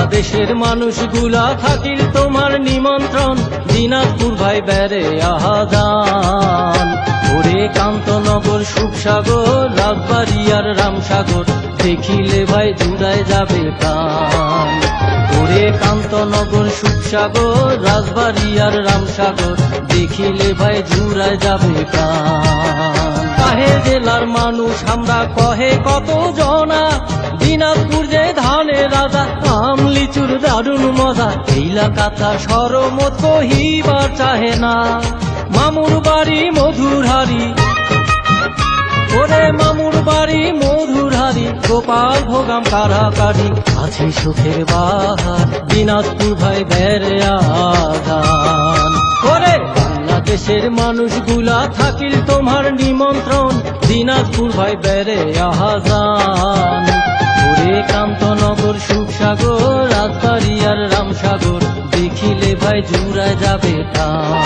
বাংলাদেশের মানুষগুলা থাকিল তোমার নিমন্ত্রণ, দিনাজপুর ভাই বেড়ে আহাজান। ওরে কান্তনগর, সুখসাগর, রাজবাড়িয়ার রামসাগর, দেখিলে ভাই জুড়ায় যাবে প্রাণ। ওরে কান্তনগর, সুখসাগর, রাজবাড়িয়ার রামসাগর, দেখিলে ভাই জুড়ায় যাবে প্রাণ। কাহে জেলার মানুষ আমরা কহে কত জনা, দিনাজপুর যে ধানের রাজা, আম লিচুর দারুণ মজা, এইলা কাথা সরমত কহিবার চাহে না। মামুর বাড়ি মধুরহারি, ওরে মামুর বাড়ি মধুরহারি, গোপাল ভোগাম কারাকারি, আছে সুখের বাহার, দিনাজপুর ভাই বেড়ে আজান। ওরে বাংলাদেশের মানুষগুলা থাকিল তোমার নিমন্ত্রণ, দিনাজপুর ভাই বেড়ে আহাজান। ওরে কান্তনগর, সুখসাগর, রাজবাড়িয়ার রামসাগর, দেখিলে ভাই জুড়ায় যাবে প্রাণ।